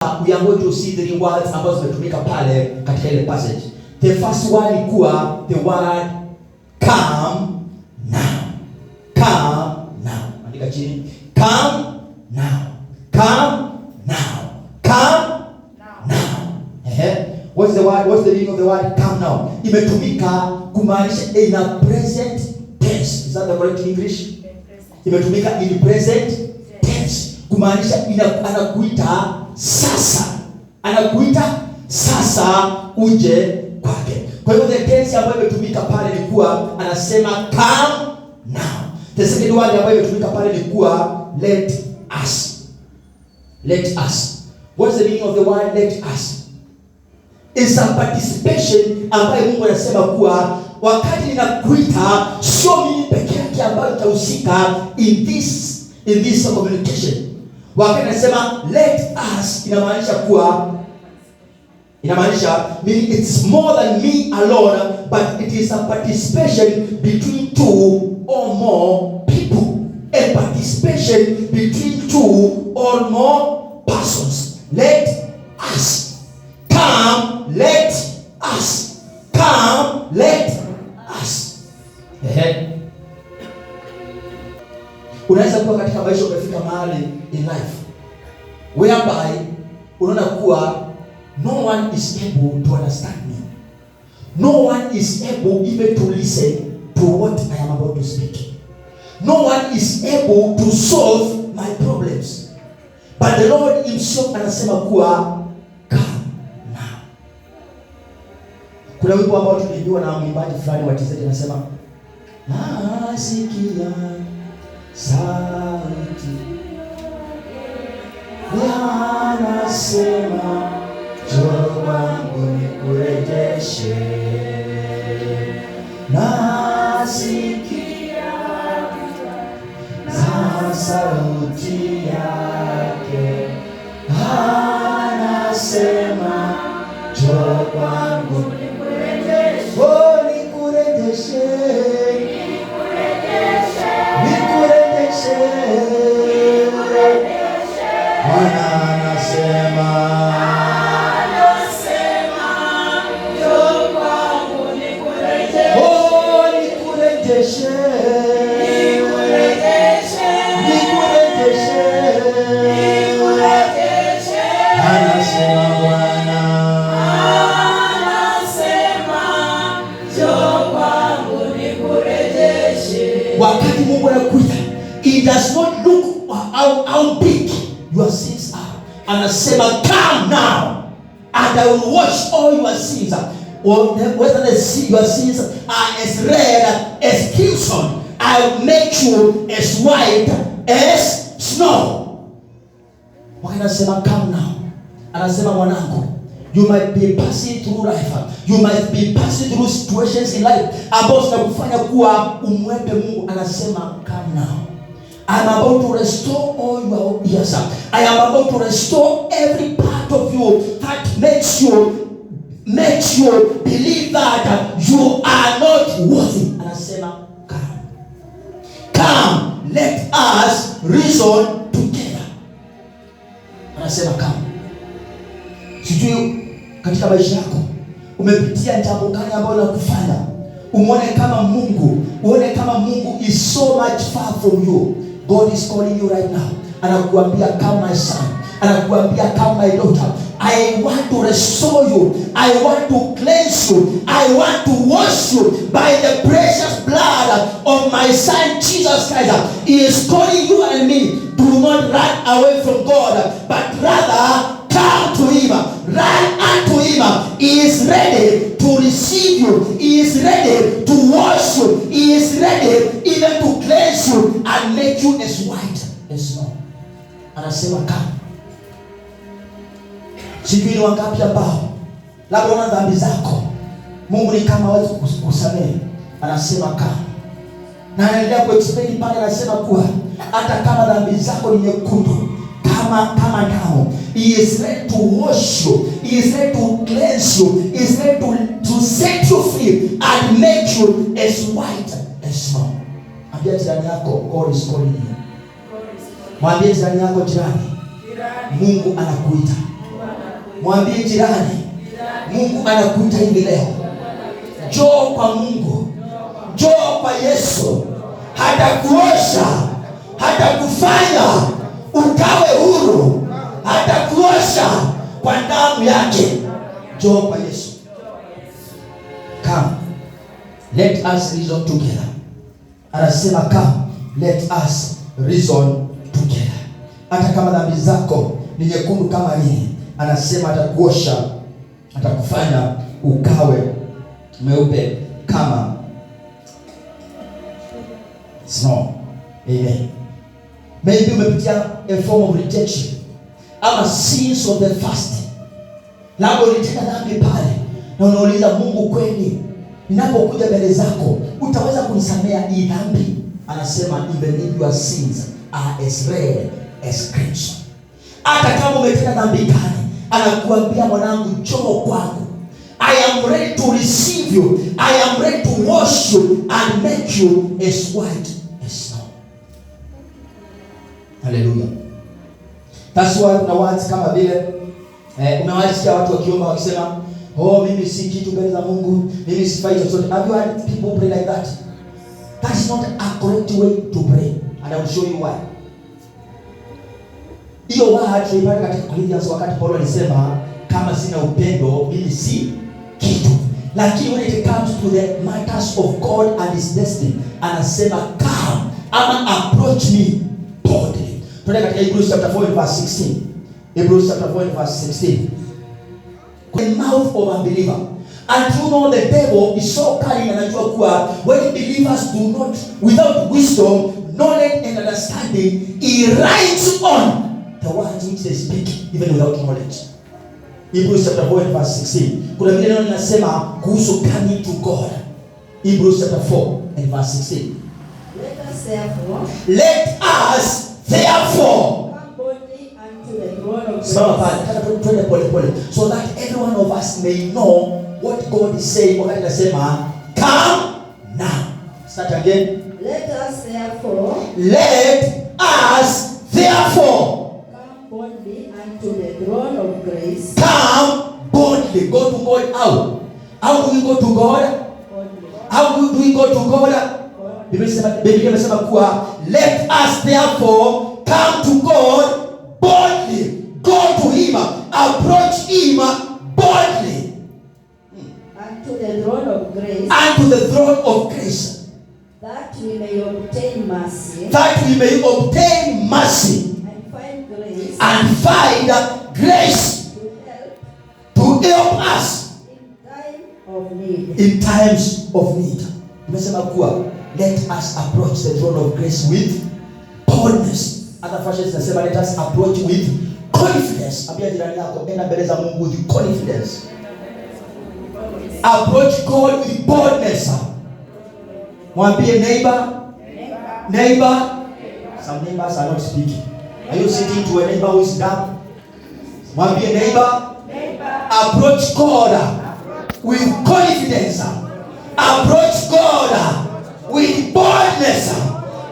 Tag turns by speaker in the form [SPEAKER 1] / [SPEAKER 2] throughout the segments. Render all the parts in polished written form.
[SPEAKER 1] We are going to see the words ambazo zimetumika pale katika ile passage. The first one ilikuwa the word come now. Come now. Andika chini. Come now. Come now. Come now. What's the word? What's the meaning of the word come now? Imetumika kumaanisha in a present tense. Is that the correct English? Imetumika in present tense. Kumaanisha anakuita sasa. Anakuita sasa uje kwake. Kwa hivyo the tense ambayo imetumika pale ilikuwa anasema come now. The second word ambayo imetumika pale ilikuwa let us. Let us. What's the meaning of the word let us? It's a participation ambayo Mungu anasema kuwa wakati ninakuita sio mimi peke yake ambayo nitahusika in this communication. Wakati anasema let us inamaanisha meaning it's more than me alone, but it is a participation between two or more people. A participation between two or more persons. Let us come, let us come, let us. Unaweza kuwa katika maisha umefika mahali in life whereby unaona kuwa no one is able to understand me. No one is able even to listen to what I am about to speak. No one is able to solve my problems. But the Lord himself anasema kuwa come now. Kuna wimbo ambao tulijua na mwimbaji fulani wa TZ anasema nasikia sauti yanasema njoo kwangu nikurejeshe. Nasikia sauti yake anasema njoo kwangu nikurejeshe. Oh, nikurejeshe. Wakati Mungu anakuita, it does not look how big your sins are. Anasema come now and I will wash all your sins. Whether your sins are as red as crimson, I will make you as white as snow. Anasema come now. Anasema mwanangu, you might be passing through life. You might be passing through situations in life ambazo zinakufanya kuwa umwende Mungu. Anasema come now. I am about to restore all your years. I am about to restore every part of you that makes you believe that you are not worthy. Anasema come. Come, let us reason together. Anasema come. Sijui katika maisha yako umepitia jambo gani ambalo linakufanya uone kama Mungu is so much far from you. God is calling you right now. Anakuambia come my son. Anakuambia come my daughter. I want to restore you. I want to cleanse you. I want to wash you by the precious blood of my son Jesus Christ. He is calling you and me. Do not run away from God, but rather come to him. Run unto him. He is ready to receive you. He is ready to wash you. He is ready even to cleanse you and make you as white as snow. Anasema come. Sijui ni wangapi ambao labda una dhambi zako, Mungu ni kama hawezi kukusamehe. Anasema come. Na anaendelea kuexplain pale, anasema kuwa hata kama dhambi zako ni nyekundu kama damu, he is ready to wash you. He is ready to cleanse you. He is ready to set you free and make you as white as snow. Ambia jirani yako, God is calling you. Mwambie jirani yako, jirani, Mungu anakuita. Mwambie jirani, Mungu anakuita hivi leo. Njoo kwa Mungu. Njoo kwa Yesu. Hatakuosha, hatakufanya ukawe huru, hatakuosha kwa damu yake. Njoo kwa Yesu. Come, let us reason together. Anasema come, let us reason together. Hata kama dhambi zako ni nyekundu kama nini, anasema atakuosha, atakufanya ukawe meupe kama snow. Amen. Maybe umepitia a form of rejection ama sins of the fasting. Labda ulitenda dhambi pale na unauliza Mungu, kweli ninapokuja mbele zako utaweza kunisamea hii dhambi? Anasema even if your sins are as red as crimson. Hata kama umetenda dhambi kali, anakuambia mwanangu, njoo kwangu. I am ready to receive you. I am ready to wash you and make you as white as snow. Hallelujah. That's why kuna words kama vile umewasikia watu wakiomba wakisema, oh, mimi si kitu mbele za Mungu, mimi sifai chochote. Have you heard people pray like that? That is not a correct way to pray, and I will show you why. Hiyo word tuipata katika Corinthians wakati Paulo alisema kama sina upendo mimi si kitu. Lakini when it comes to the matters of God and his destiny, anasema come ama approach me boldly. Tuende katika Hebrews chapter 4 verse 16. Hebrews chapter 4 verse 16. The mouth of unbeliever. And you know the devil is so cunning, and anajua kuwa when believers do not, without wisdom, knowledge and understanding, he writes on the words which they speak even without knowledge. Hebrews chapter 4 verse 16. Kuna vile neno linasema kuhusu coming to God. Hebrews chapter 4 and verse 16. Let us therefore come boldly unto the throne of grace. So that every one of us may know what God is saying. Wakati anasema come now. Start again.
[SPEAKER 2] Let us therefore come boldly unto the throne of grace.
[SPEAKER 1] Come boldly. Go to God how? How do we go to God?
[SPEAKER 2] Boldly.
[SPEAKER 1] How do we go to God? Biblia inasema kuwa let us therefore come to God boldly. Go to him, approach him boldly.
[SPEAKER 2] Unto the throne of grace.
[SPEAKER 1] Unto the throne of grace.
[SPEAKER 2] That we may obtain mercy.
[SPEAKER 1] That we may obtain mercy.
[SPEAKER 2] And find grace.
[SPEAKER 1] And find grace. To help us.
[SPEAKER 2] In time of need.
[SPEAKER 1] In times of need. Tumesema kuwa let us approach the throne of grace with boldness. Other versions nasema let us approach with confidence. Ambia jirani yako, enda mbele za Mungu with confidence. Approach God with boldness. Mwambie neighbor. Some neighbors are not speaking. Are you sitting to a neighbor who is dumb? Mwambie neighbor. Approach God with confidence. Approach God with boldness.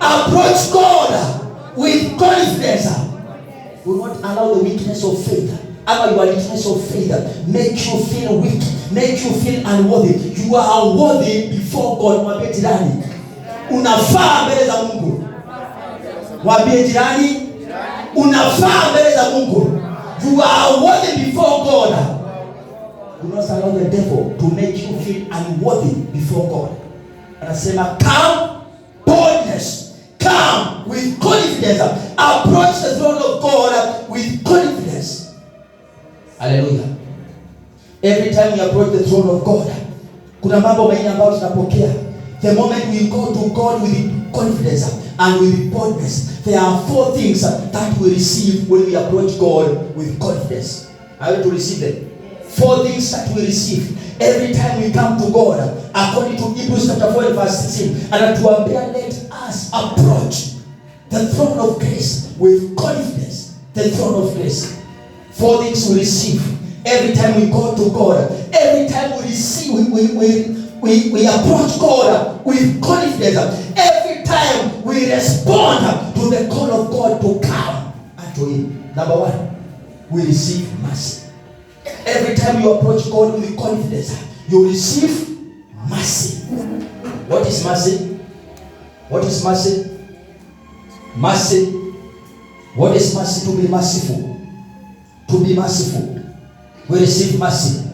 [SPEAKER 1] Approach God with confidence. We will not allow the weakness of faith, or your weakness of faith, make you feel weak, make you feel unworthy. You are unworthy before God. Mwambie jirani, unafaa mbele za Mungu. Mwambie jirani, unafaa mbele za Mungu. You are worthy before God. Do not allow the devil to make you feel unworthy before God. Anasema come boldness. Come with confidence. Approach the throne of God with confidence. Hallelujah. Every time we approach the throne of God, kuna mambo mengi ambayo tunapokea. The moment we go to God with confidence and with boldness, there are 4 things that we receive when we approach God with confidence. Are you to receive them? 4 things that we receive every time we come to God, according to Hebrews chapter 4 verse 16. Anatuambia let us approach the throne of grace with confidence. The throne of grace. 4 things we receive every time we go to God. Every time we receive, we approach God with confidence. Every time we respond to the call of God to come unto him. Number 1, we receive mercy. Every time you approach God with confidence, you receive mercy. What is mercy? What is mercy? Mercy. What is mercy? To be merciful. To be merciful. We receive mercy.